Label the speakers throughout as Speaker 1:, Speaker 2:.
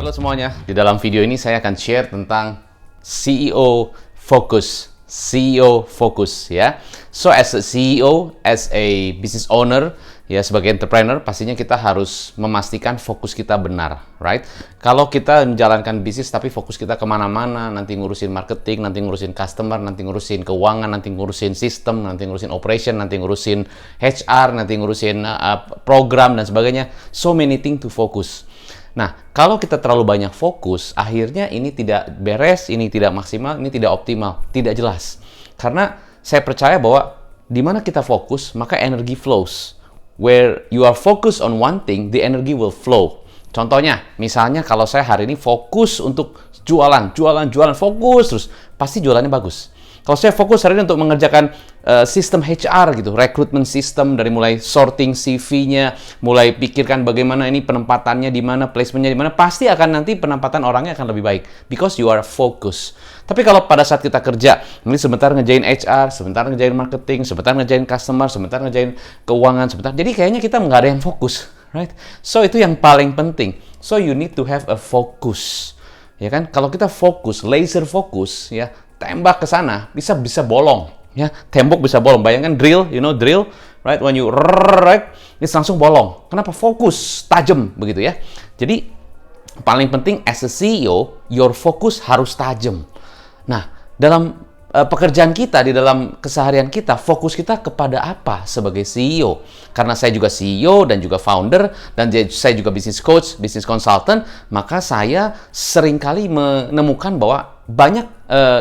Speaker 1: Halo semuanya, di dalam video ini saya akan share tentang CEO Focus. CEO Focus ya. So as a CEO, as a business owner, ya sebagai entrepreneur, pastinya kita harus memastikan fokus kita benar, right? Kalau kita menjalankan bisnis tapi fokus kita kemana-mana, nanti ngurusin marketing, nanti ngurusin customer, nanti ngurusin keuangan, nanti ngurusin sistem, nanti ngurusin operation, nanti ngurusin HR, nanti ngurusin program dan sebagainya. So many things to focus. Nah, kalau kita terlalu banyak fokus, akhirnya ini tidak beres, ini tidak maksimal, ini tidak optimal, tidak jelas. Karena saya percaya bahwa di mana kita fokus, maka energi flows. Where you are focused on one thing, the energy will flow. Contohnya, misalnya kalau saya hari ini fokus untuk jualan, fokus terus, pasti jualannya bagus. Kalau saya fokus hari ini untuk mengerjakan sistem HR gitu, recruitment system, dari mulai sorting CV-nya, mulai pikirkan bagaimana ini penempatannya di mana, placementnya di mana, pasti akan nanti penempatan orangnya akan lebih baik. Because you are focused. Tapi kalau pada saat kita kerja, ini sebentar ngerjain HR, sebentar ngerjain marketing, sebentar ngerjain customer, sebentar ngerjain keuangan, sebentar. Jadi kayaknya kita nggak ada yang fokus, right? So itu yang paling penting. So you need to have a focus. Ya kan? Kalau kita fokus, laser fokus, ya, tembak ke sana, bisa bolong, ya. Tembok bisa bolong. Bayangkan drill, you know drill, right? When you right, ini langsung bolong. Kenapa? Fokus, tajam begitu ya. Jadi paling penting as a CEO, your focus harus tajam. Nah, dalam pekerjaan kita, di dalam keseharian kita, fokus kita kepada apa sebagai CEO? Karena saya juga CEO dan juga founder, dan saya juga business coach, business consultant, maka saya seringkali menemukan bahwa banyak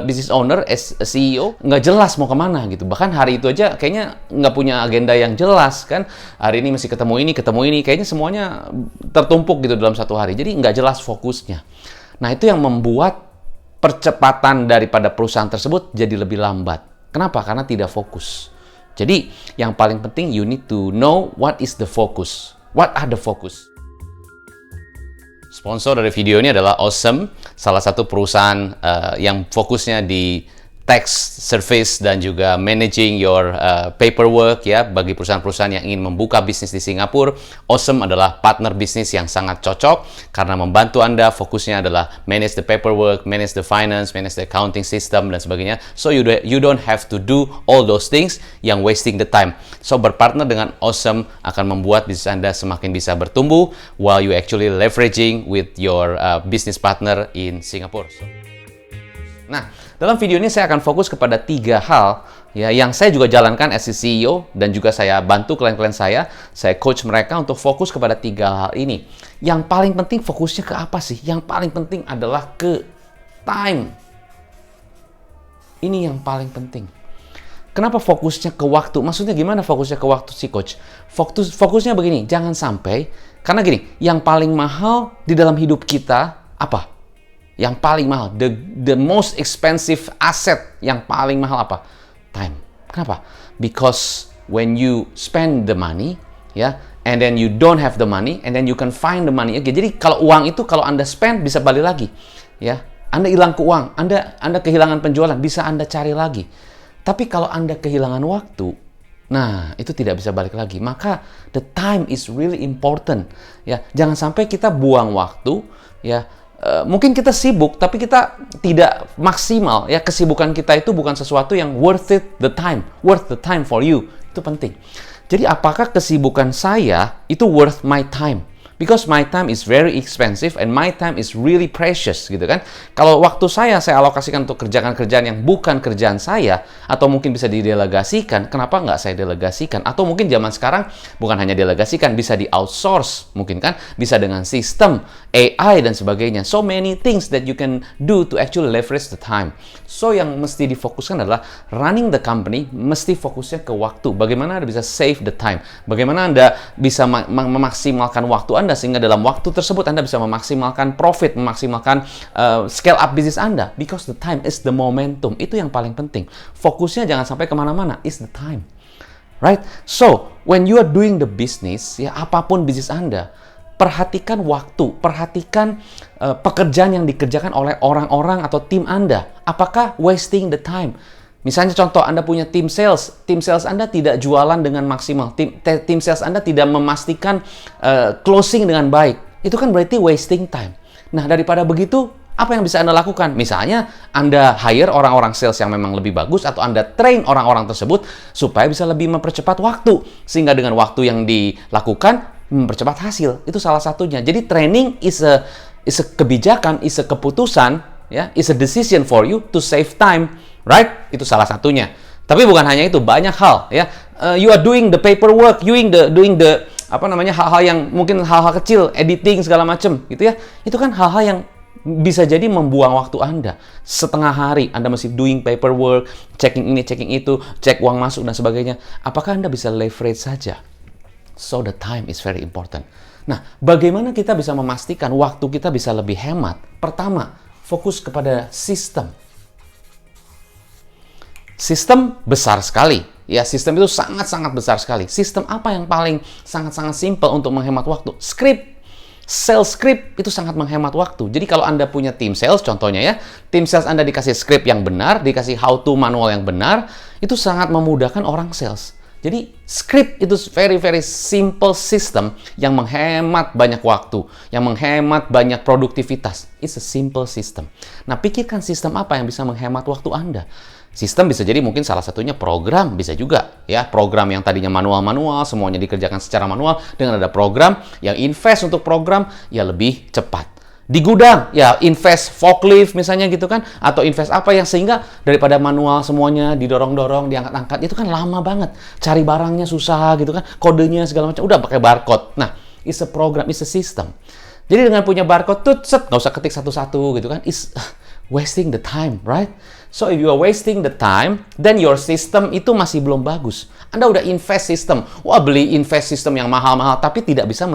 Speaker 1: business owner as a CEO nggak jelas mau kemana gitu. Bahkan hari itu aja kayaknya nggak punya agenda yang jelas kan. Hari ini mesti ketemu ini, kayaknya semuanya tertumpuk gitu dalam satu hari. Jadi nggak jelas fokusnya. Nah, itu yang membuat percepatan daripada perusahaan tersebut jadi lebih lambat. Kenapa? Karena tidak fokus. Jadi, yang paling penting you need to know what is the focus. What are the focus? Sponsor dari video ini adalah Awesome, salah satu perusahaan yang fokusnya di tax service dan juga managing your paperwork ya, bagi perusahaan-perusahaan yang ingin membuka bisnis di Singapura. Awesome adalah partner bisnis yang sangat cocok karena membantu Anda. Fokusnya adalah manage the paperwork, manage the finance, manage the accounting system dan sebagainya. So you don't have to do all those things yang wasting the time. So berpartner dengan Awesome akan membuat bisnis Anda semakin bisa bertumbuh while you actually leveraging with your business partner in Singapore. Nah, dalam video ini saya akan fokus kepada 3 hal ya yang saya juga jalankan as a CEO dan juga saya bantu klien-klien saya coach mereka untuk fokus kepada 3 hal ini. Yang paling penting fokusnya ke apa sih? Yang paling penting adalah ke time. Ini yang paling penting. Kenapa fokusnya ke waktu? Maksudnya gimana fokusnya ke waktu sih, coach? Fokusnya begini, jangan sampai, karena gini, yang paling mahal di dalam hidup kita apa? Yang paling mahal, the most expensive asset yang paling mahal apa? Time. Kenapa? Because when you spend the money, ya, and then you don't have the money, and then you can find the money. Okay, jadi kalau uang itu kalau Anda spend bisa balik lagi, ya. Anda hilang ke uang, Anda kehilangan penjualan, bisa Anda cari lagi. Tapi kalau Anda kehilangan waktu, nah itu tidak bisa balik lagi. Maka the time is really important, ya. Jangan sampai kita buang waktu, ya. Mungkin kita sibuk, tapi kita tidak maksimal. Ya, kesibukan kita itu bukan sesuatu yang worth the time for you. Itu penting. Jadi, apakah kesibukan saya itu worth my time? Because my time is very expensive and my time is really precious, gitu kan. Kalau waktu saya alokasikan untuk kerjaan-kerjaan yang bukan kerjaan saya, atau mungkin bisa didelegasikan, kenapa nggak saya delegasikan? Atau mungkin zaman sekarang bukan hanya delegasikan, bisa di-outsource, mungkin kan, bisa dengan sistem, AI, dan sebagainya. So many things that you can do to actually leverage the time. So yang mesti difokuskan adalah running the company, mesti fokusnya ke waktu. Bagaimana Anda bisa save the time? Bagaimana Anda bisa memaksimalkan waktu Anda, sehingga dalam waktu tersebut Anda bisa memaksimalkan profit, memaksimalkan scale up bisnis Anda. Because the time is the momentum. Itu yang paling penting. Fokusnya jangan sampai kemana-mana. Is the time. Right? So, when you are doing the business, ya apapun bisnis Anda, perhatikan waktu, perhatikan pekerjaan yang dikerjakan oleh orang-orang atau tim Anda. Apakah wasting the time? Misalnya contoh, Anda punya tim sales Anda tidak jualan dengan maksimal, tim sales Anda tidak memastikan closing dengan baik. Itu kan berarti wasting time. Nah, daripada begitu, apa yang bisa Anda lakukan? Misalnya, Anda hire orang-orang sales yang memang lebih bagus, atau Anda train orang-orang tersebut supaya bisa lebih mempercepat waktu. Sehingga dengan waktu yang dilakukan, mempercepat hasil. Itu salah satunya. Jadi, training is a kebijakan, is a keputusan, ya, is a decision for you to save time. Right? Itu salah satunya. Tapi bukan hanya itu, banyak hal, ya. You are doing the paperwork, doing the hal-hal yang mungkin hal-hal kecil, editing segala macam, gitu ya. Itu kan hal-hal yang bisa jadi membuang waktu Anda. Setengah hari Anda masih doing paperwork, checking ini, checking itu, cek uang masuk dan sebagainya. Apakah Anda bisa leverage saja? So the time is very important. Nah, bagaimana kita bisa memastikan waktu kita bisa lebih hemat? Pertama, fokus kepada sistem. Sistem besar sekali. Ya, sistem itu sangat-sangat besar sekali. Sistem apa yang paling sangat-sangat simple untuk menghemat waktu? Script. Sales script itu sangat menghemat waktu. Jadi kalau Anda punya tim sales, contohnya ya, tim sales Anda dikasih script yang benar, dikasih how-to manual yang benar, itu sangat memudahkan orang sales. Jadi script itu very simple system yang menghemat banyak waktu, yang menghemat banyak produktivitas. It's a simple system. Nah, pikirkan sistem apa yang bisa menghemat waktu Anda. Sistem bisa jadi mungkin salah satunya program, bisa juga ya, program yang tadinya manual-manual, semuanya dikerjakan secara manual, dengan ada program yang invest untuk program ya lebih cepat. Di gudang ya invest forklift misalnya gitu kan, atau invest apa yang sehingga daripada manual semuanya didorong-dorong, diangkat-angkat, itu kan lama banget. Cari barangnya susah gitu kan, kodenya segala macam, udah pakai barcode. Nah, it's a program, it's a system. Jadi dengan punya barcode tuh nggak usah ketik satu-satu gitu kan, is wasting the time, right? So if you are wasting the time, then your system itu masih belum bagus. Anda udah invest system, wah beli invest system yang mahal-mahal, tapi tidak bisa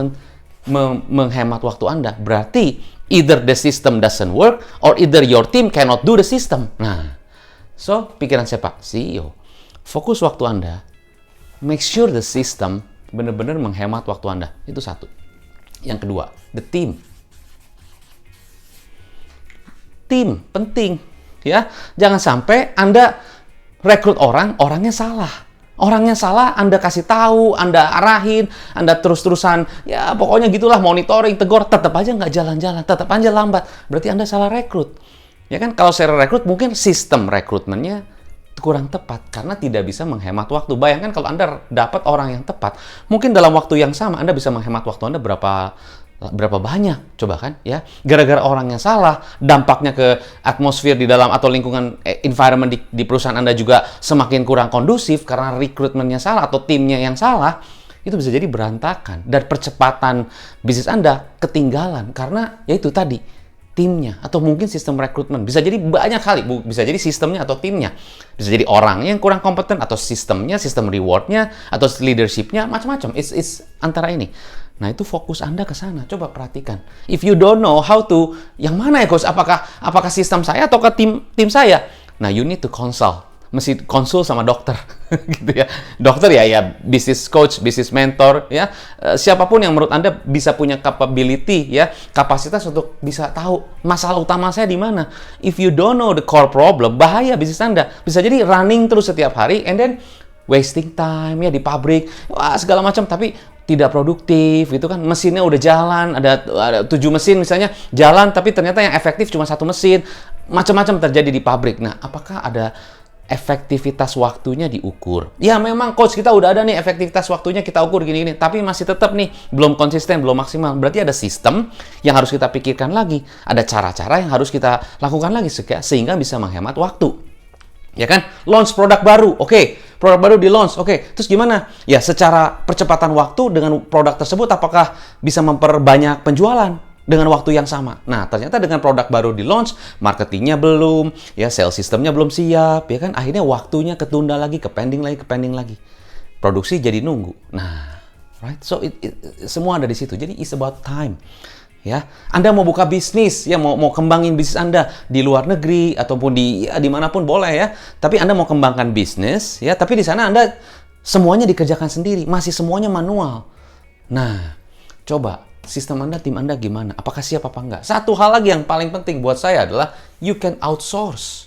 Speaker 1: menghemat waktu Anda. Berarti either the system doesn't work, or either your team cannot do the system. Nah, so pikiran saya Pak, CEO, fokus waktu Anda, make sure the system benar-benar menghemat waktu Anda. Itu satu. Yang kedua, the team. Tim penting, ya. Jangan sampai Anda rekrut orangnya salah. Orangnya salah, Anda kasih tahu, Anda arahin, Anda terus-terusan, ya pokoknya gitulah, monitoring, tegur, tetap aja nggak jalan-jalan, tetap aja lambat. Berarti Anda salah rekrut. Ya kan, kalau saya rekrut, mungkin sistem rekrutmennya kurang tepat, karena tidak bisa menghemat waktu. Bayangkan kalau Anda dapat orang yang tepat, mungkin dalam waktu yang sama, Anda bisa menghemat waktu Anda berapa banyak, coba kan ya. Gara-gara orangnya salah, dampaknya ke atmosfer di dalam atau lingkungan environment di perusahaan Anda juga semakin kurang kondusif karena rekrutmennya salah atau timnya yang salah. Itu bisa jadi berantakan dan percepatan bisnis Anda ketinggalan karena ya itu tadi, timnya atau mungkin sistem rekrutmen. Bisa jadi banyak kali, bisa jadi sistemnya atau timnya, bisa jadi orangnya yang kurang kompeten, atau sistemnya, sistem rewardnya, atau leadershipnya, macam-macam. It's antara ini. Nah, itu fokus Anda ke sana. Coba perhatikan. If you don't know how to, yang mana ya coach? Apakah sistem saya atau ke tim saya? Nah, you need to consult. Mesti konsul sama dokter, gitu ya. Dokter ya business coach, business mentor, ya. Siapapun yang menurut Anda bisa punya capability, ya, kapasitas untuk bisa tahu masalah utama saya di mana. If you don't know the core problem, bahaya bisnis Anda. Bisa jadi running terus setiap hari, and then wasting time ya di pabrik, wah segala macam, tapi tidak produktif gitu kan. Mesinnya udah jalan, ada 7 mesin misalnya jalan, tapi ternyata yang efektif cuma 1 mesin. Macam-macam terjadi di pabrik. Nah, apakah ada efektivitas waktunya diukur? Ya memang coach, kita udah ada nih efektivitas waktunya kita ukur gini-gini, tapi masih tetap nih belum konsisten, belum maksimal. Berarti ada sistem yang harus kita pikirkan lagi, ada cara-cara yang harus kita lakukan lagi sehingga bisa menghemat waktu. Ya kan? Launch produk baru, oke. Produk baru di launch, oke. Terus gimana? Ya secara percepatan waktu dengan produk tersebut, apakah bisa memperbanyak penjualan dengan waktu yang sama? Nah, ternyata dengan produk baru di launch, marketingnya belum, ya sales systemnya belum siap, ya kan? Akhirnya waktunya ketunda lagi, pending lagi. Produksi jadi nunggu. Nah, right? So semua ada di situ. Jadi it's about time. Ya, Anda mau buka bisnis, ya mau kembangin bisnis Anda di luar negeri ataupun dimanapun boleh ya. Tapi Anda mau kembangkan bisnis, ya. Tapi di sana Anda semuanya dikerjakan sendiri, masih semuanya manual. Nah, coba sistem Anda, tim Anda gimana? Apakah siap apa enggak? Satu hal lagi yang paling penting buat saya adalah you can outsource.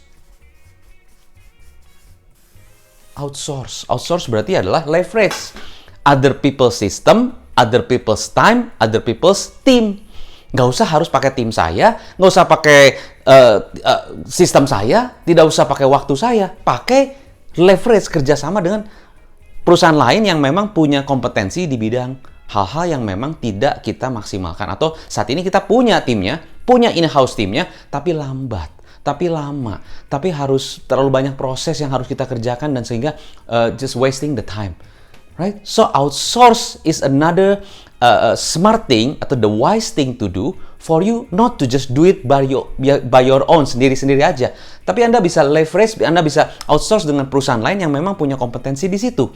Speaker 1: Outsource berarti adalah leverage other people's system, other people's time, other people's team. Nggak usah harus pakai tim saya, nggak usah pakai sistem saya, tidak usah pakai waktu saya. Pakai leverage kerjasama dengan perusahaan lain yang memang punya kompetensi di bidang hal-hal yang memang tidak kita maksimalkan. Atau saat ini kita punya timnya, punya in-house timnya, tapi lambat, tapi lama, tapi harus terlalu banyak proses yang harus kita kerjakan dan sehingga just wasting the time. Right? So outsource is another smart thing atau the wise thing to do for you, not to just do it by your own, sendiri-sendiri aja. Tapi Anda bisa leverage, Anda bisa outsource dengan perusahaan lain yang memang punya kompetensi di situ.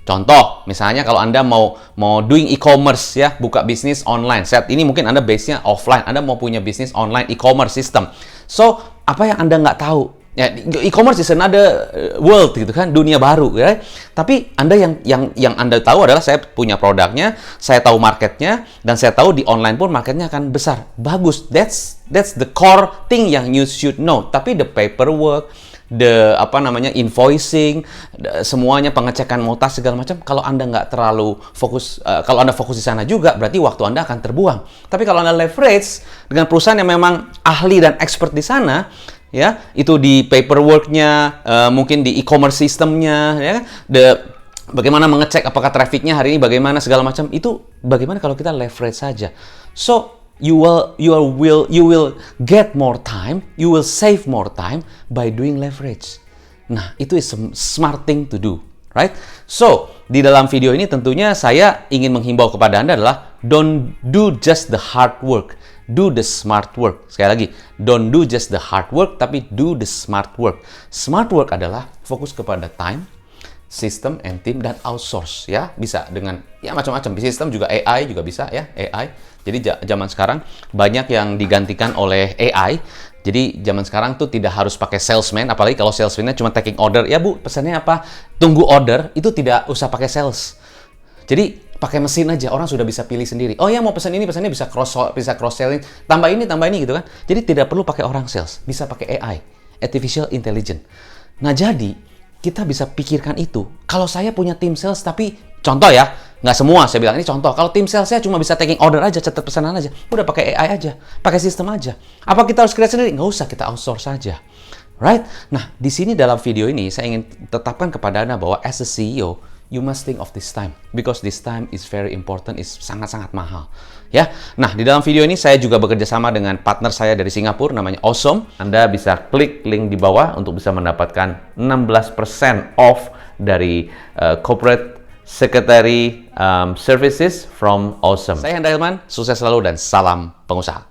Speaker 1: Contoh, misalnya kalau Anda mau doing e-commerce ya, buka bisnis online. Saat ini mungkin Anda base-nya offline, Anda mau punya bisnis online e-commerce system. So, apa yang Anda nggak tahu? Ya, e-commerce is another world gitu kan, dunia baru ya. Tapi Anda yang Anda tahu adalah saya punya produknya, saya tahu marketnya, dan saya tahu di online pun marketnya akan besar. Bagus, that's the core thing yang you should know. Tapi the paperwork, invoicing, semuanya pengecekan mutas segala macam. Kalau Anda nggak terlalu fokus, kalau Anda fokus di sana juga, berarti waktu Anda akan terbuang. Tapi kalau Anda leverage dengan perusahaan yang memang ahli dan expert di sana, ya, itu di paperworknya, mungkin di e-commerce systemnya, ya, bagaimana mengecek apakah trafficnya hari ini bagaimana segala macam, itu bagaimana kalau kita leverage saja. So you will get more time, you will save more time by doing leverage. Nah, itu is a smart thing to do, right? So di dalam video ini tentunya saya ingin menghimbau kepada Anda adalah don't do just the hard work. Do the smart work. Sekali lagi, don't do just the hard work, tapi do the smart work. Smart work adalah fokus kepada time, system, and team, dan outsource. Ya, bisa dengan ya macam-macam. Di sistem juga AI juga bisa ya, AI. Jadi zaman sekarang banyak yang digantikan oleh AI. Jadi zaman sekarang tuh tidak harus pakai salesman, apalagi kalau salesman-nya cuma taking order. Ya Bu, pesannya apa? Tunggu order, itu tidak usah pakai sales. Jadi pakai mesin aja, orang sudah bisa pilih sendiri. Oh ya, mau pesan ini, pesannya bisa cross selling, tambah ini gitu kan. Jadi tidak perlu pakai orang sales, bisa pakai AI, artificial intelligence. Nah, jadi kita bisa pikirkan itu. Kalau saya punya tim sales, tapi contoh ya, nggak semua saya bilang ini contoh. Kalau tim sales saya cuma bisa taking order aja, catat pesanan aja, udah pakai AI aja, pakai sistem aja. Apa kita harus create sendiri? Nggak usah, kita outsource saja. Right? Nah, di sini dalam video ini saya ingin tetapkan kepada Anda bahwa as a CEO, you must think of this time because this time is very important, is sangat-sangat mahal. Ya. Nah, di dalam video ini saya juga bekerja sama dengan partner saya dari Singapura namanya Awesome. Anda bisa klik link di bawah untuk bisa mendapatkan 16% off dari corporate secretary services from Awesome. Saya Hendra Hilman, sukses selalu dan salam pengusaha.